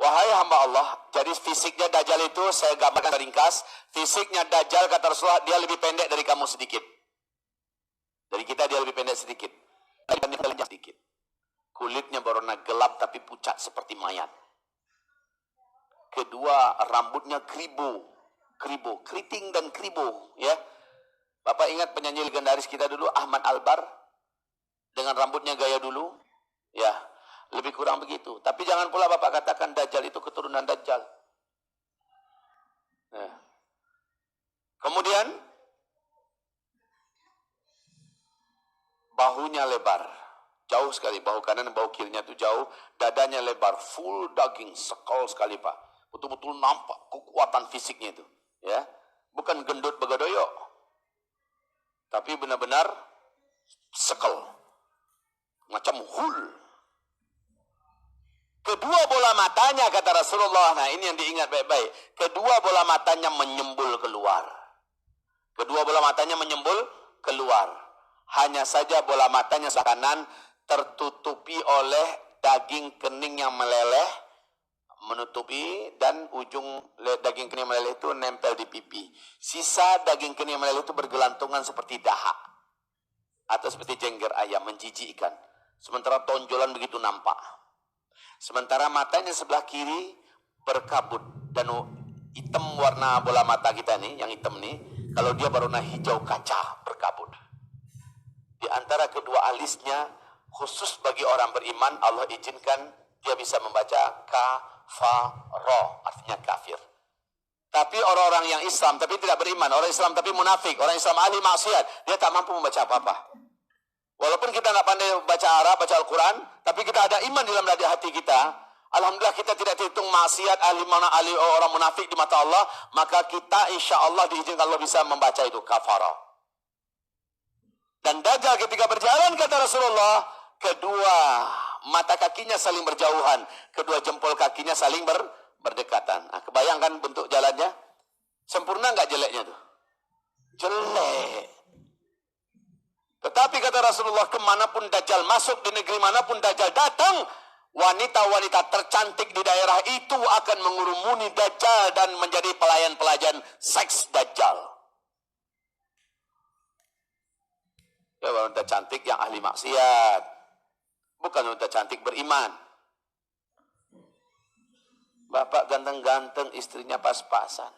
Wahai hamba Allah, jadi fisiknya Dajjal itu saya gambarkan ringkas. Fisiknya Dajjal kata Rasulullah, dia lebih pendek dari kamu sedikit. Dari kita dia lebih pendek sedikit. Sedikit. Kulitnya berwarna gelap tapi pucat seperti mayat. Kedua, rambutnya keriting dan kribo, ya. Bapak ingat penyanyi legendaris kita dulu, Ahmad Albar, dengan rambutnya gaya dulu, ya. Lebih kurang begitu. Tapi jangan pula Bapak katakan Dajjal itu keturunan Dajjal. Ya. Kemudian bahunya lebar, jauh sekali, bahu kanan dan bahu kirinya itu jauh, dadanya lebar, full daging, sekal sekali Pak. Betul-betul nampak kekuatan fisiknya itu, ya. Bukan gendut begadoyok, tapi benar-benar sekal, macam hul. Kedua bola matanya kata Rasulullah, nah ini yang diingat baik-baik. Kedua bola matanya menyembul keluar. Kedua bola matanya menyembul keluar. Hanya saja bola matanya kanan tertutupi oleh daging kening yang meleleh, menutupi, dan ujung daging kening meleleh itu nempel di pipi. Sisa daging kening meleleh itu bergelantungan seperti dahak atau seperti jengger ayam, menjijikkan. Sementara tonjolan begitu nampak. Sementara matanya sebelah kiri berkabut dan hitam warna bola mata kita nih, yang hitam nih, kalau dia berwarna hijau kaca berkabut. Di antara kedua alisnya, khusus bagi orang beriman, Allah izinkan dia bisa membaca kafaro, artinya kafir. Tapi orang-orang yang Islam tapi tidak beriman, orang Islam tapi munafik, orang Islam ahli maksiat, dia tak mampu membaca apa-apa. Walaupun kita tidak pandai baca Arab, baca Al-Quran, tapi kita ada iman di dalam hati kita. Alhamdulillah kita tidak terhitung maksiat, ahli orang munafik di mata Allah, maka kita insya Allah diizinkan Allah bisa membaca itu kafara. Dan Dajjal ketika berjalan kata Rasulullah, kedua mata kakinya saling berjauhan, kedua jempol kakinya saling berdekatan. Nah, kebayangkan bentuk jalannya? Sempurna nggak jeleknya tuh? Jelek. Tetapi kata Rasulullah, kemanapun Dajjal masuk, di negeri manapun Dajjal datang, wanita-wanita tercantik di daerah itu akan mengurumuni Dajjal dan menjadi pelayan-pelayan seks Dajjal. Ya, wanita cantik yang ahli maksiat, bukan wanita cantik beriman. Bapak ganteng-ganteng, istrinya pas-pasan.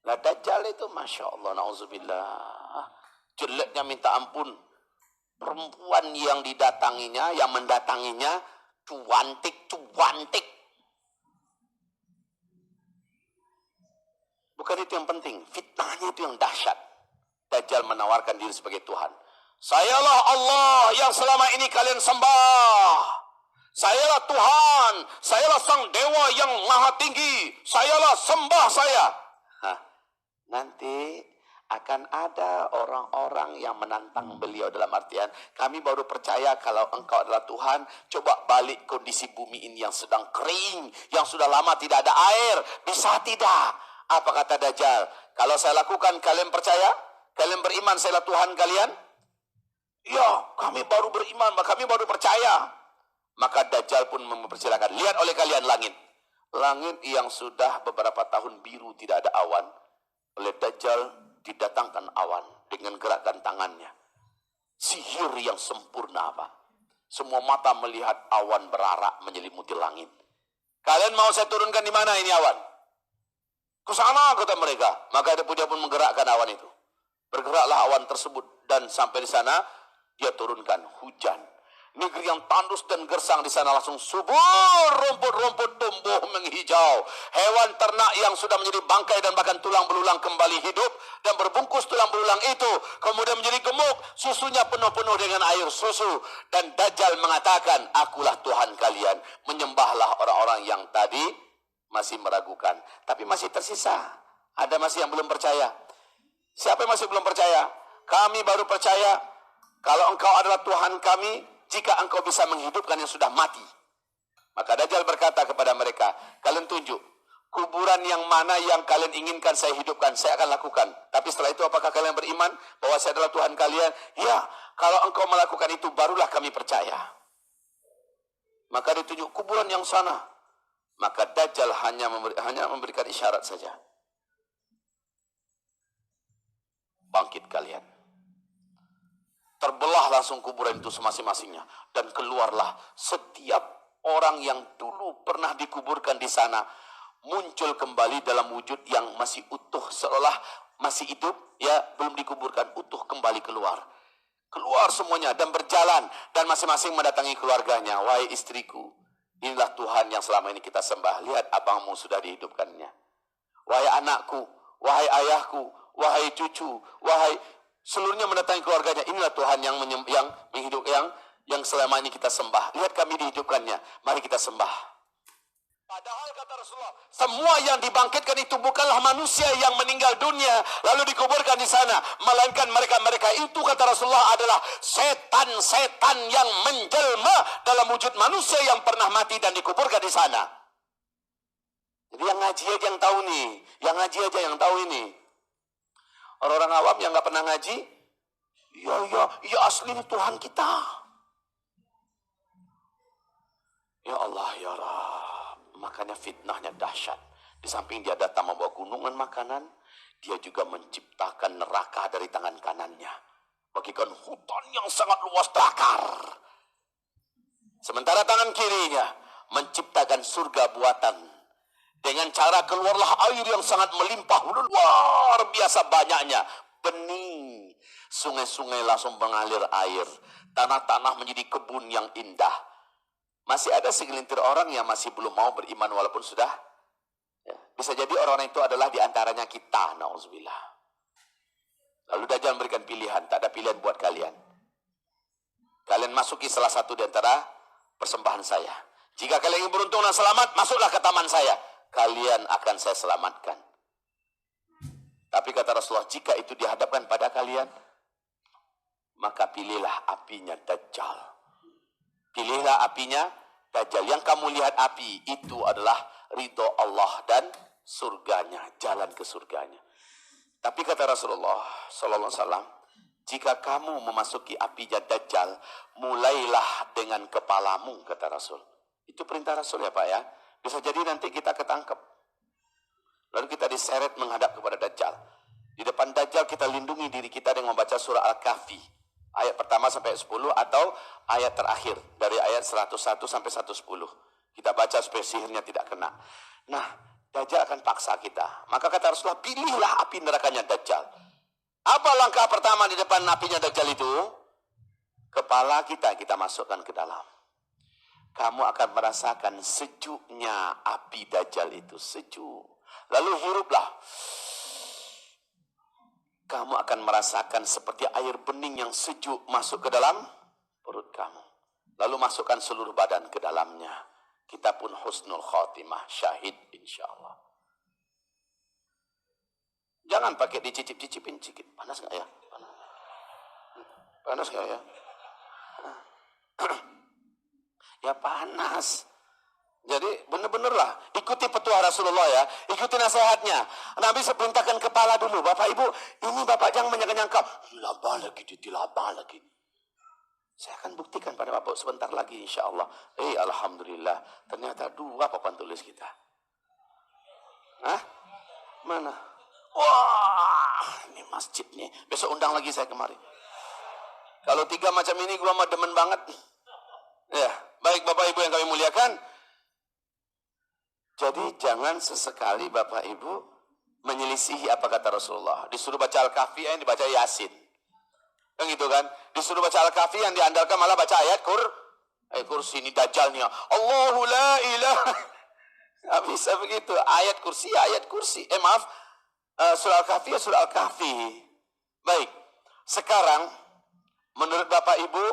Lah Dajjal itu Masya Allah, na'udzubillah, jeleknya minta ampun. Perempuan yang didatanginya, yang mendatanginya, cuantik. Bukan itu yang penting, fitnahnya itu yang dahsyat. Dajjal menawarkan diri sebagai Tuhan. Sayalah Allah yang selama ini kalian sembah. Sayalah Tuhan, sayalah sang dewa yang maha tinggi. Sayalah sembah saya. Hah, nanti akan ada orang-orang yang menantang beliau dalam artian, kami baru percaya kalau engkau adalah Tuhan, coba balik kondisi bumi ini yang sedang kering, yang sudah lama tidak ada air, bisa tidak? Apa kata Dajjal? Kalau saya lakukan, kalian percaya? Kalian beriman saya adalah Tuhan kalian? Ya, kami baru beriman, kami baru percaya. Maka Dajjal pun mempersilakan, lihat oleh kalian langit. Langit yang sudah beberapa tahun biru tidak ada awan, oleh Dajjal didatangkan awan dengan gerakan tangannya. Sihir yang sempurna Pak. Semua mata melihat awan berarak menyelimuti langit. Kalian mau saya turunkan di mana ini awan? Ke sana kata mereka. Maka dia pun menggerakkan awan itu. Bergeraklah awan tersebut dan sampai di sana dia turunkan hujan. Negeri yang tandus dan gersang di sana langsung subur, rumput-rumput tumbuh menghijau. Hewan ternak yang sudah menjadi bangkai dan bahkan tulang belulang kembali hidup dan berbungkus tulang belulang itu kemudian menjadi gemuk, susunya penuh-penuh dengan air susu. Dan Dajjal mengatakan, akulah Tuhan kalian. Menyembahlah orang-orang yang tadi masih meragukan, tapi masih tersisa. Ada masih yang belum percaya. Siapa yang masih belum percaya? Kami baru percaya kalau engkau adalah Tuhan kami, jika engkau bisa menghidupkan yang sudah mati. Maka Dajjal berkata kepada mereka, kalian tunjuk kuburan yang mana yang kalian inginkan saya hidupkan, saya akan lakukan. Tapi setelah itu apakah kalian beriman bahwa saya adalah Tuhan kalian? Ya, kalau engkau melakukan itu barulah kami percaya. Maka ditunjuk kuburan yang sana. Maka Dajjal hanya memberikan isyarat saja. Bangkit kalian. Terbelah langsung kuburan itu semasing-masingnya. Dan keluarlah setiap orang yang dulu pernah dikuburkan di sana. Muncul kembali dalam wujud yang masih utuh. Seolah masih hidup, ya belum dikuburkan. Utuh kembali keluar. Keluar semuanya dan berjalan. Dan masing-masing mendatangi keluarganya. Wahai istriku, inilah Tuhan yang selama ini kita sembah. Lihat abangmu sudah dihidupkannya. Wahai anakku, wahai ayahku, wahai cucu, wahai seluruhnya mendatangi keluarganya. Inilah Tuhan yang yang selama ini kita sembah. Lihat kami dihidupkannya. Mari kita sembah. Padahal kata Rasulullah, semua yang dibangkitkan itu bukanlah manusia yang meninggal dunia lalu dikuburkan di sana, melainkan mereka itu kata Rasulullah adalah setan-setan yang menjelma dalam wujud manusia yang pernah mati dan dikuburkan di sana. Jadi yang ngaji aja yang tahu nih, yang ngaji aja yang tahu ini. Orang-orang awam yang nggak pernah ngaji, ya asli ini Tuhan kita. Ya Allah, ya Rabb. Makanya fitnahnya dahsyat. Di samping dia datang membawa gunungan makanan, dia juga menciptakan neraka dari tangan kanannya. Bagikan hutan yang sangat luas terakar. Sementara tangan kirinya menciptakan surga buatan. Dengan cara keluarlah air yang sangat melimpah, luar biasa banyaknya. Bening, sungai-sungai langsung mengalir air. Tanah-tanah menjadi kebun yang indah. Masih ada segelintir orang yang masih belum mau beriman walaupun sudah. Ya, bisa jadi orang itu adalah diantaranya kita. Na'udzubillah. Lalu Dajjal memberikan pilihan. Tak ada pilihan buat kalian. Kalian masuki salah satu di antara persembahan saya. Jika kalian ingin beruntung dan selamat, masuklah ke taman saya. Kalian akan saya selamatkan. Tapi kata Rasulullah, jika itu dihadapkan pada kalian, maka pilihlah apinya Dajjal. Pilihlah apinya Dajjal. Yang kamu lihat api itu adalah ridho Allah dan surganya, jalan ke surganya. Tapi kata Rasulullah sallallahu alaihi wasallam, jika kamu memasuki apinya Dajjal, mulailah dengan kepalamu, kata Rasul. Itu perintah Rasul ya Pak ya. Bisa jadi nanti kita ketangkep. Lalu kita diseret menghadap kepada Dajjal. Di depan Dajjal kita lindungi diri kita dengan membaca surah Al-Kahfi. Ayat pertama sampai 10 atau ayat terakhir dari ayat 101 sampai 110. Kita baca supaya sihirnya tidak kena. Nah, Dajjal akan paksa kita. Maka kata Rasulullah, pilihlah api nerakanya Dajjal. Apa langkah pertama di depan apinya Dajjal itu? Kepala kita masukkan ke dalam. Kamu akan merasakan sejuknya api Dajjal itu. Sejuk. Lalu hiruplah. Kamu akan merasakan seperti air bening yang sejuk masuk ke dalam perut kamu. Lalu masukkan seluruh badan ke dalamnya. Kita pun husnul khatimah, syahid insyaAllah. Jangan pakai dicicip-cicipin sedikit. Panas gak ya? Panas gak ya? Ya panas. Jadi benar-benar lah, ikuti petua Rasulullah ya, ikuti nasihatnya. Nabi seperintahkan kepala dulu, Bapak Ibu, ini Bapak jangan menyangka-nyangka, dilaba lagi. Saya akan buktikan pada Bapak sebentar lagi insya Allah. Alhamdulillah, ternyata 2 papan tulis kita. Hah? Mana? Wah, ini masjid nih, besok undang lagi saya kemari. Kalau 3 macam ini gua mah demen banget. Ya, baik Bapak Ibu yang kami muliakan. Jadi jangan sesekali Bapak Ibu menyelisihi apa kata Rasulullah. Disuruh baca Al-Kahfi yang dibaca Yasin. Kan gitu kan? Disuruh baca Al-Kahfi yang diandalkan malah baca ayat kursi ini Dajjalnya. Allahu la ilaha. Nggak bisa begitu. Ayat kursi. Surah Al-Kahfi ya surah Al-Kahfi. Baik. Sekarang menurut Bapak Ibu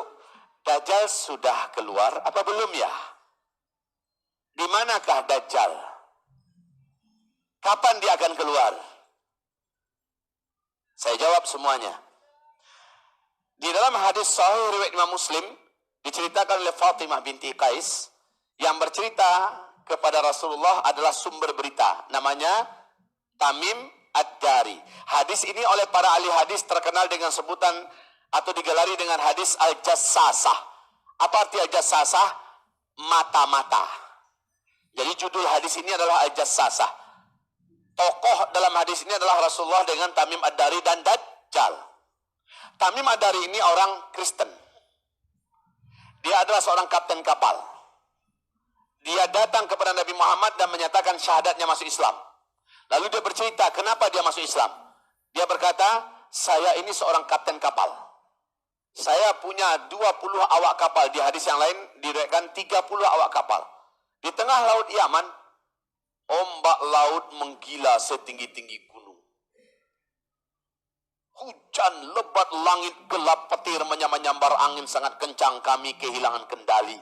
Dajjal sudah keluar apa belum ya? Di manakah Dajjal? Kapan dia akan keluar? Saya jawab semuanya. Di dalam hadis sahih riwayat Imam Muslim diceritakan oleh Fatimah binti Qais yang bercerita kepada Rasulullah adalah sumber berita. Namanya Tamim Ad-Dari. Hadis ini oleh para ahli hadis terkenal dengan sebutan atau digelari dengan hadis Al-Jassasah. Apa arti Al-Jassasah? Mata-mata. Jadi judul hadis ini adalah Al-Jassasah. Tokoh dalam hadis ini adalah Rasulullah dengan Tamim Ad-Dari dan Dajjal. Tamim Ad-Dari ini orang Kristen. Dia adalah seorang kapten kapal. Dia datang kepada Nabi Muhammad dan menyatakan syahadatnya masuk Islam. Lalu dia bercerita kenapa dia masuk Islam. Dia berkata, saya ini seorang kapten kapal. Saya punya 20 awak kapal. Di hadis yang lain diriwayatkan 30 awak kapal. Di tengah laut Yaman, ombak laut menggila setinggi-tinggi gunung. Hujan lebat, langit gelap, petir menyambar angin sangat kencang. Kami kehilangan kendali.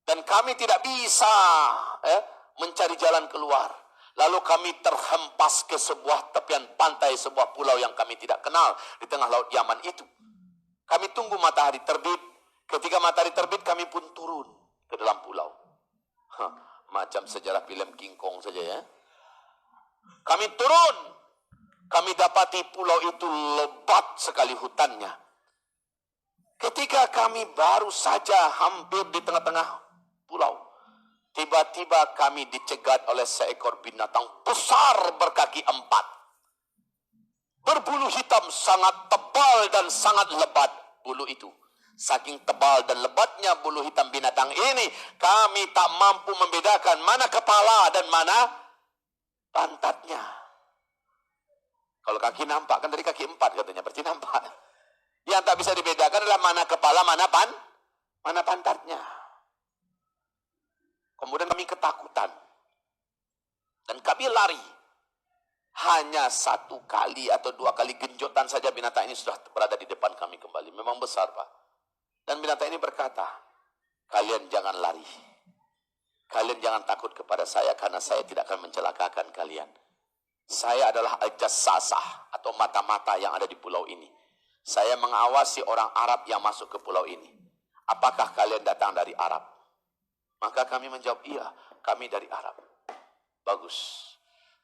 Dan kami tidak bisa mencari jalan keluar. Lalu kami terhempas ke sebuah tepian pantai, sebuah pulau yang kami tidak kenal di tengah laut Yaman itu. Kami tunggu matahari terbit. Ketika matahari terbit, kami pun turun ke dalam pulau. Macam sejarah film King Kong saja ya. Kami turun. Kami dapati pulau itu lebat sekali hutannya. Ketika kami baru saja hampir di tengah-tengah pulau, tiba-tiba kami dicegat oleh seekor binatang besar berkaki 4. Berbulu hitam sangat tebal dan sangat lebat bulu itu. Saking tebal dan lebatnya bulu hitam binatang ini, kami tak mampu membedakan mana kepala dan mana pantatnya. Kalau kaki nampak, kan dari kaki 4 katanya, berarti nampak. Yang tak bisa dibedakan adalah mana kepala, mana pantatnya. Kemudian kami ketakutan. Dan kami lari. Hanya 1 kali atau 2 kali genjotan saja binatang ini sudah berada di depan kami kembali. Memang besar, Pak. Dan binatang ini berkata, kalian jangan lari. Kalian jangan takut kepada saya karena saya tidak akan mencelakakan kalian. Saya adalah Al-Jassasah atau mata-mata yang ada di pulau ini. Saya mengawasi orang Arab yang masuk ke pulau ini. Apakah kalian datang dari Arab? Maka kami menjawab, iya, kami dari Arab. Bagus.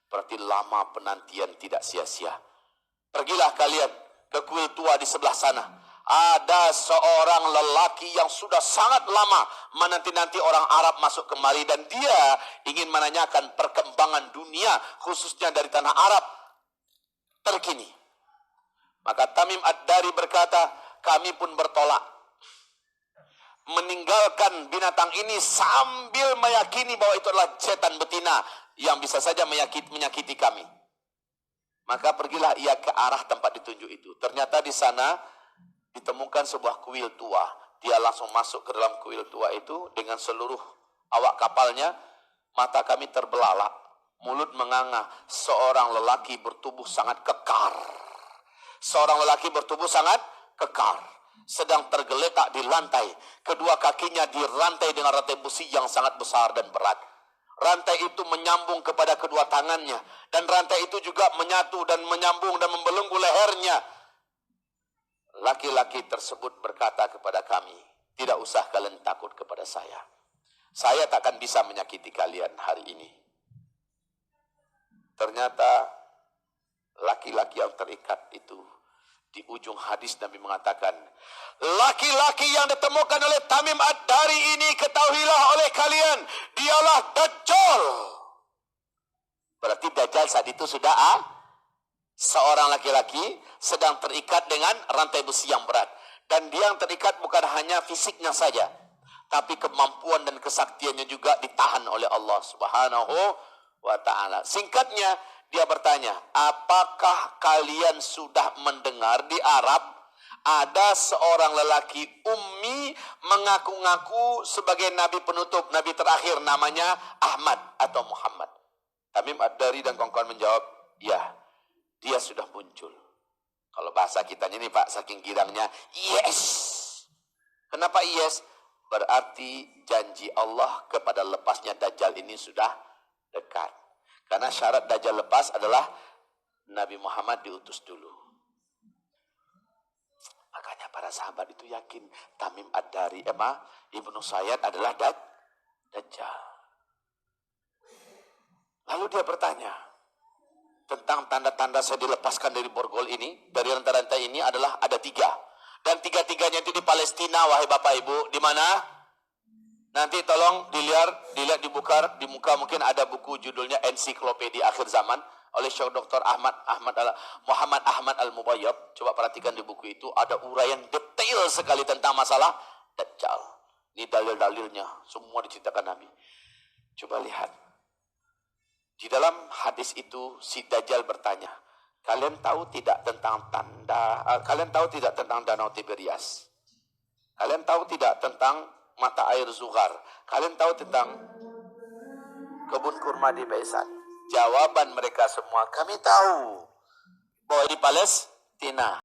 Berarti lama penantian tidak sia-sia. Pergilah kalian ke kuil tua di sebelah sana. Ada seorang lelaki yang sudah sangat lama menanti-nanti orang Arab masuk kemari. Dan dia ingin menanyakan perkembangan dunia, khususnya dari tanah Arab terkini. Maka Tamim Ad-Dari berkata, kami pun bertolak. Meninggalkan binatang ini sambil meyakini bahwa itu adalah setan betina yang bisa saja menyakiti kami. Maka pergilah ia ke arah tempat ditunjuk itu. Ternyata di sana ditemukan sebuah kuil tua. Dia langsung masuk ke dalam kuil tua itu dengan seluruh awak kapalnya. Mata kami terbelalak, mulut menganga. Seorang lelaki bertubuh sangat kekar. Seorang lelaki bertubuh sangat kekar, sedang tergeletak di lantai. Kedua kakinya dirantai dengan rantai besi yang sangat besar dan berat. Rantai itu menyambung kepada kedua tangannya. Dan rantai itu juga menyatu dan menyambung dan membelenggu lehernya. Laki-laki tersebut berkata kepada kami, tidak usah kalian takut kepada saya. Saya takkan bisa menyakiti kalian hari ini. Ternyata laki-laki yang terikat itu, di ujung hadis Nabi mengatakan, laki-laki yang ditemukan oleh Tamim Ad-Dari ini, ketahuilah oleh kalian, dialah Dajjal. Berarti Dajjal saat itu sudah seorang laki-laki sedang terikat dengan rantai besi yang berat. Dan dia yang terikat bukan hanya fisiknya saja, tapi kemampuan dan kesaktiannya juga ditahan oleh Allah Subhanahu wa ta'ala. Singkatnya, dia bertanya, apakah kalian sudah mendengar di Arab ada seorang lelaki ummi mengaku-ngaku sebagai nabi penutup, nabi terakhir, namanya Ahmad atau Muhammad? Tamim Ad-Dari dan kawan-kawan menjawab, ya, dia sudah muncul. Kalau bahasa kitanya ini Pak, saking girangnya, yes. Kenapa yes? Berarti janji Allah kepada lepasnya Dajjal ini sudah dekat. Karena syarat Dajjal lepas adalah Nabi Muhammad diutus dulu. Makanya para sahabat itu yakin Tamim Ad-Dari, Ibnu Sayyad adalah Dajjal. Lalu dia bertanya tentang tanda-tanda saya dilepaskan dari borgol ini, dari rantai-rantai ini adalah ada 3. Dan 3-tiganya itu di Palestina, wahai Bapak Ibu. Di mana? Nanti tolong dilihat di muka mungkin ada buku judulnya Ensiklopedia Akhir Zaman oleh Syekh Dr. Muhammad Ahmad Al-Mubayyad. Coba perhatikan di buku itu ada uraian detail sekali tentang masalah Dajjal. Ini dalil-dalilnya semua diceritakan Nabi. Coba lihat. Di dalam hadis itu si Dajjal bertanya, kalian tahu tidak tentang Danau Tiberias? Kalian tahu tidak tentang mata air Zuhar? Kalian tahu tentang kebun kurma di Baisan? Jawaban mereka semua, kami tahu bahwa di Palestina